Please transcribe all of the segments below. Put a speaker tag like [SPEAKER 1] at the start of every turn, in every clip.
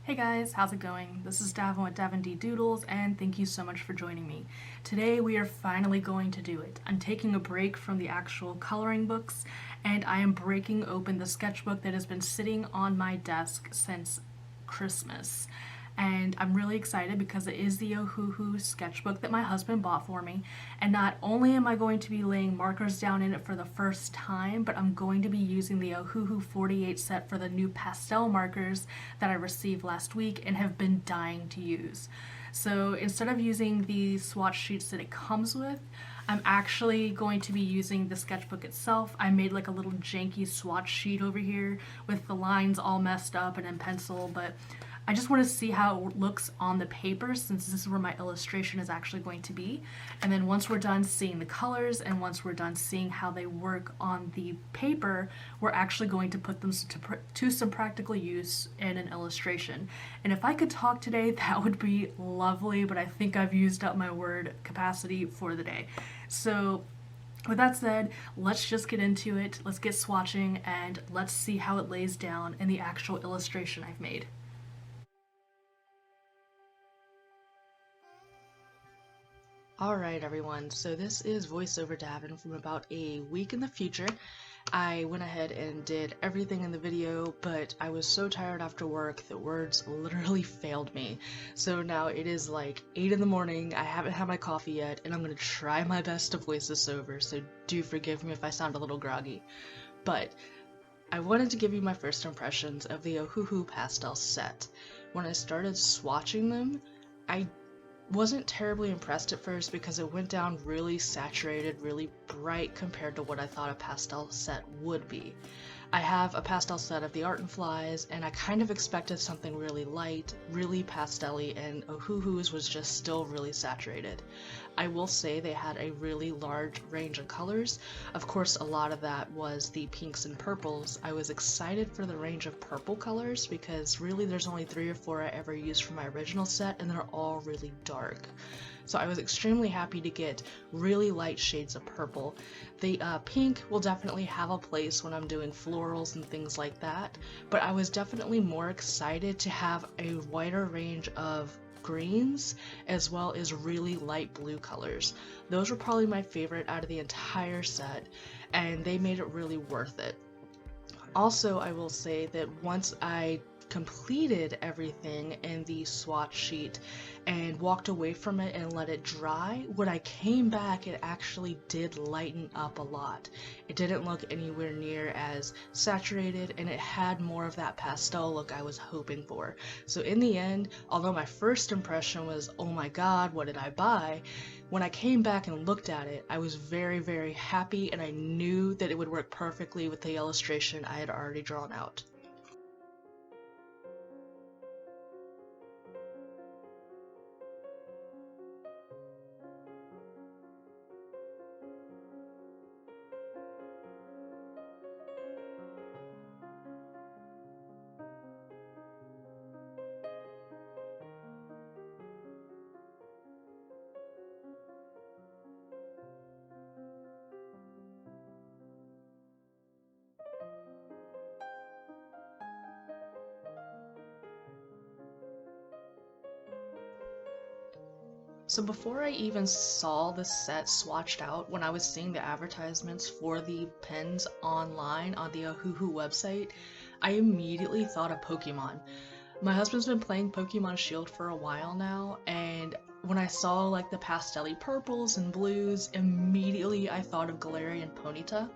[SPEAKER 1] Hey guys, how's it going? This is Davin with Davin D Doodles, and thank you so much for joining me. Today we are finally going to do it. I'm taking a break from the actual coloring books, and I am breaking open the sketchbook that has been sitting on my desk since Christmas. And I'm really excited because it is the Ohuhu Sketchbook that my husband bought for me. And not only am I going to be laying markers down in it for the first time, but I'm going to be using the Ohuhu 48 set for the new pastel markers that I received last week and have been dying to use. So instead of using the swatch sheets that it comes with, I'm actually going to be using the sketchbook itself. I made like a little janky swatch sheet over here with the lines all messed up and in pencil, but I just want to see how it looks on the paper since this is where my illustration is actually going to be. And then once we're done seeing the colors and once we're done seeing how they work on the paper, we're actually going to put them to some practical use in an illustration. And if I could talk today, that would be lovely, but I think I've used up my word capacity for the day. So with that said, let's just get into it. Let's get swatching and let's see how it lays down in the actual illustration I've made. Alright everyone, so this is VoiceOver Davin from about a week in the future. I went ahead and did everything in the video, but I was so tired after work that words literally failed me. So now it is like 8 in the morning, I haven't had my coffee yet, and I'm going to try my best to voice this over, so do forgive me if I sound a little groggy. But I wanted to give you my first impressions of the Ohuhu Pastel set. When I started swatching them, I wasn't terribly impressed at first because it went down really saturated, really bright compared to what I thought a pastel set would be. I have a pastel set of the Art and Flies, and I kind of expected something really light, really pastel-y, and Ohuhu's was just still really saturated. I will say they had a really large range of colors. Of course, a lot of that was the pinks and purples. I was excited for the range of purple colors because really there's only 3 or 4 I ever used for my original set, and they're all really dark. So I was extremely happy to get really light shades of purple. The pink will definitely have a place when I'm doing florals and things like that, but I was definitely more excited to have a wider range of greens as well as really light blue colors. Those were probably my favorite out of the entire set, and they made it really worth it. Also, I will say that once I completed everything in the swatch sheet and walked away from it and let it dry, when I came back it actually did lighten up a lot. It didn't look anywhere near as saturated, and it had more of that pastel look I was hoping for. So in the end, although my first impression was, oh my god, what did I buy? When I came back and looked at it, I was very, very happy, and I knew that it would work perfectly with the illustration I had already drawn out. So before I even saw the set swatched out, when I was seeing the advertisements for the pens online on the Ohuhu website, I immediately thought of Pokemon. My husband's been playing Pokemon Shield for a while now, and when I saw like the pastel-y purples and blues, immediately I thought of Galarian Ponyta.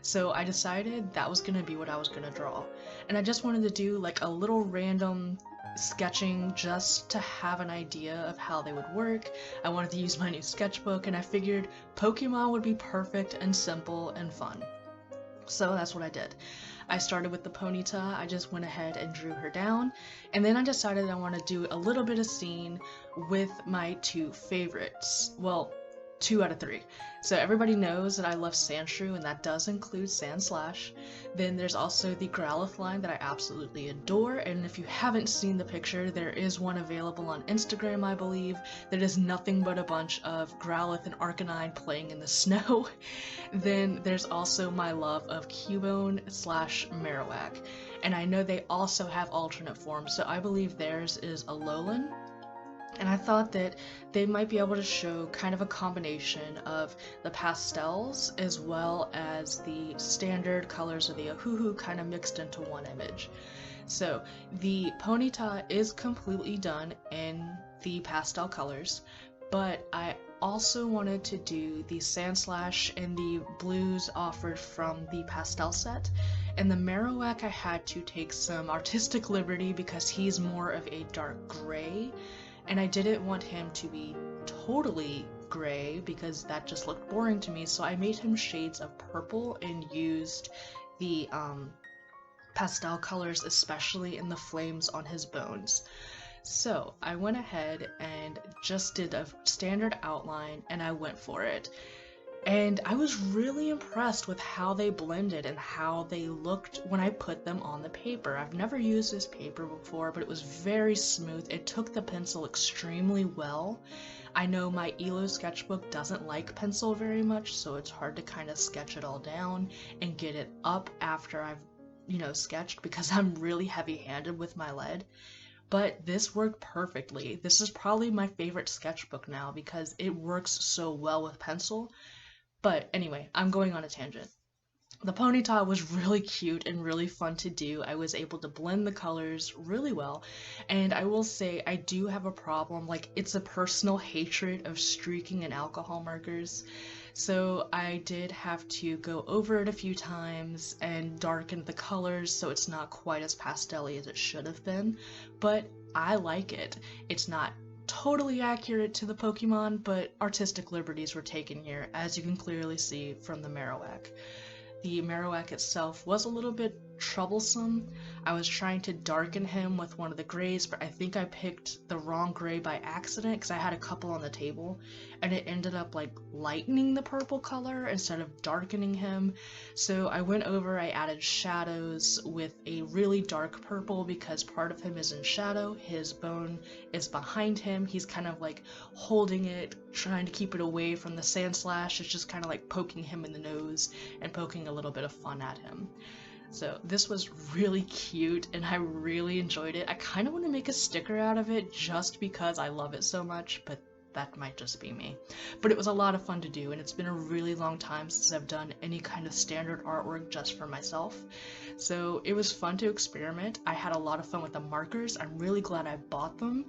[SPEAKER 1] So I decided that was going to be what I was going to draw. And I just wanted to do like a little random sketching just to have an idea of how they would work. I wanted to use my new sketchbook, and I figured Pokemon would be perfect and simple and fun. So that's what I did. I started with the Ponyta, I just went ahead and drew her down, and then I decided I want to do a little bit of scene with my 2 favorites. Well, 2 out of 3. So everybody knows that I love Shrew, and that does include Sandslash. Then there's also the Growlithe line that I absolutely adore, and if you haven't seen the picture, there is one available on Instagram, I believe, that is nothing but a bunch of Growlithe and Arcanine playing in the snow. Then there's also my love of Cubone / Marowak. and I know they also have alternate forms, so I believe theirs is a lowland. And I thought that they might be able to show kind of a combination of the pastels as well as the standard colors of the Ohuhu kind of mixed into one image. So the ponyta is completely done in the pastel colors, but I also wanted to do the Sandslash and the blues offered from the pastel set. And the Marowak I had to take some artistic liberty because he's more of a dark gray, and I didn't want him to be totally gray because that just looked boring to me, so I made him shades of purple and used the pastel colors, especially in the flames on his bones. So I went ahead and just did a standard outline and I went for it. And I was really impressed with how they blended and how they looked when I put them on the paper. I've never used this paper before, but it was very smooth. It took the pencil extremely well. I know my Ohuhu Sketchbook doesn't like pencil very much, so it's hard to kind of sketch it all down and get it up after I've, sketched, because I'm really heavy-handed with my lead. But this worked perfectly. This is probably my favorite sketchbook now because it works so well with pencil. But anyway, I'm going on a tangent. The ponyta was really cute and really fun to do. I was able to blend the colors really well, and I will say I do have a problem, like it's a personal hatred of streaking and alcohol markers. So I did have to go over it a few times and darken the colors so it's not quite as pastel-y as it should have been, but I like it. It's not totally accurate to the Pokemon, but artistic liberties were taken here, as you can clearly see from the Marowak. The Marowak itself was a little bit troublesome. I was trying to darken him with one of the grays, but I think I picked the wrong gray by accident because I had a couple on the table, and it ended up like lightening the purple color instead of darkening him. So I went over, I added shadows with a really dark purple because part of him is in shadow, his bone is behind him, he's kind of like holding it, trying to keep it away from the Sandslash. It's just kind of like poking him in the nose and poking a little bit of fun at him. So this was really cute and I really enjoyed it. I kind of want to make a sticker out of it just because I love it so much, but that might just be me. But it was a lot of fun to do, and it's been a really long time since I've done any kind of standard artwork just for myself. So it was fun to experiment. I had a lot of fun with the markers. I'm really glad I bought them,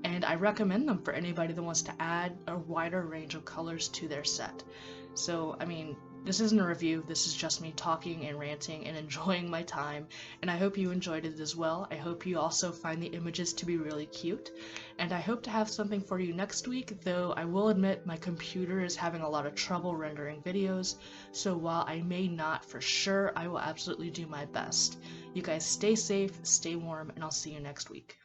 [SPEAKER 1] and I recommend them for anybody that wants to add a wider range of colors to their set. So, I mean, this isn't a review, this is just me talking and ranting and enjoying my time, and I hope you enjoyed it as well. I hope you also find the images to be really cute, and I hope to have something for you next week, though I will admit my computer is having a lot of trouble rendering videos, so while I may not for sure, I will absolutely do my best. You guys stay safe, stay warm, and I'll see you next week.